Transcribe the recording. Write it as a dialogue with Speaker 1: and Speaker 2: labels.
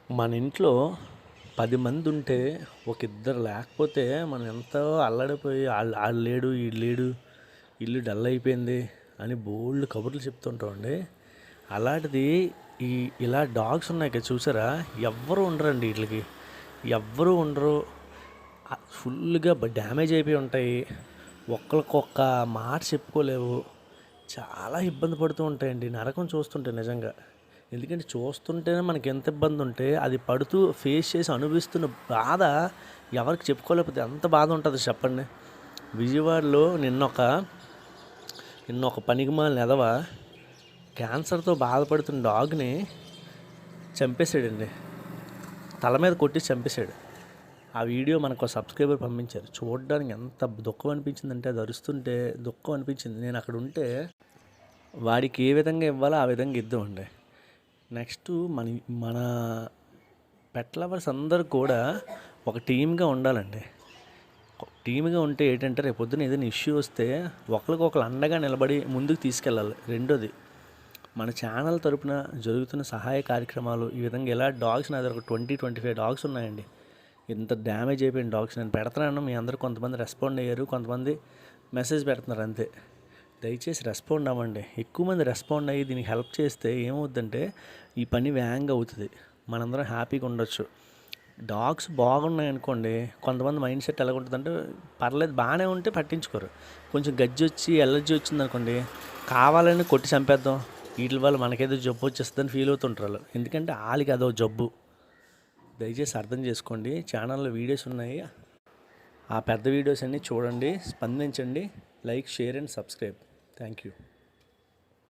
Speaker 1: మన ఇంట్లో 10 మంది ఉంటే ఒక ఇద్దరు లేకపోతే మనం ఎంతో అల్లాడిపోయి ఆడు లేడు ఈడు లేడు ఇల్లు డల్ అయిపోయింది అని బోల్డ్ కబుర్లు చెప్తుంటామండి. అలాంటిది ఈ ఇలా డాగ్స్ ఉన్నాయి కదా చూసారా, ఎవ్వరు ఉండరండి వీటికి. ఎవ్వరు ఉండరు. ఫుల్గా డ్యామేజ్ అయిపోయి ఉంటాయి. ఒక్కరికొక్క మాట చెప్పుకోలేవు. చాలా ఇబ్బంది పడుతూ ఉంటాయండి నరకం చూస్తుంటే నిజంగా. ఎందుకంటే చూస్తుంటేనే మనకి ఎంత ఇబ్బంది ఉంటే అది పడుతూ ఫేస్ చేసి అనుభవిస్తున్న బాధ ఎవరికి చెప్పుకోలేకపోతే ఎంత బాధ ఉంటుంది చెప్పండి. విజయవాడలో నిన్న ఒక పనికిమాలిన ఎదవ క్యాన్సర్తో బాధపడుతున్న డాగ్ని చంపేశాడండి. తల మీద కొట్టి చంపేశాడు. ఆ వీడియో మనకు సబ్స్క్రైబర్ పంపించారు. చూడడానికి ఎంత దుఃఖం అనిపించిందంటే, అది అరుస్తుంటే దుఃఖం అనిపించింది. నేను అక్కడ ఉంటే వాడికి ఏ విధంగా ఇవ్వాలో ఆ విధంగా ఇద్దామండి. నెక్స్ట్ మన మన పెట్ లవర్స్ అందరూ కూడా ఒక టీమ్గా ఉండాలండి. టీమ్గా ఉంటే ఏంటంటే రేపు పొద్దున ఏదైనా ఇష్యూ వస్తే ఒకరికొకరు అండగా నిలబడి ముందుకు తీసుకెళ్ళాలి. రెండోది, మన ఛానల్ తరపున జరుగుతున్న సహాయ కార్యక్రమాలు ఈ విధంగా ఎలా డాగ్స్ నా దగ్గర 20-25 డాగ్స్ ఉన్నాయండి. ఇంత డ్యామేజ్ అయిపోయిన డాగ్స్ నేను పెడుతున్నాను. మీ అందరూ కొంతమంది రెస్పాండ్ అయ్యారు, కొంతమంది మెసేజ్ పెడుతున్నారు అంతే. దయచేసి రెస్పాండ్ అవ్వండి. ఎక్కువ మంది రెస్పాండ్ అయ్యి దీనికి హెల్ప్ చేస్తే ఏమవుద్దంటే ఈ పని వేగంగా అవుతుంది. మనందరం హ్యాపీగా ఉండొచ్చు. డాగ్స్ బాగున్నాయి అనుకోండి, కొంతమంది మైండ్ సెట్ ఎలా ఉంటుందంటే పర్లేదు బాగానే ఉంటే పట్టించుకోరు. కొంచెం గజ్జి వచ్చి ఎలర్జీ వచ్చింది అనుకోండి, కావాలని కొట్టి చంపేద్దాం, వీటి వల్ల మనకేదో జబ్బు వచ్చేస్తుందని ఫీల్ అవుతుంటారు వాళ్ళు. ఎందుకంటే వాళ్ళకి అదో జబ్బు. దయచేసి అర్థం చేసుకోండి. ఛానల్లో వీడియోస్ ఉన్నాయి, ఆ పెద్ద వీడియోస్ అన్నీ చూడండి, స్పందించండి. Like, share and subscribe. Thank you.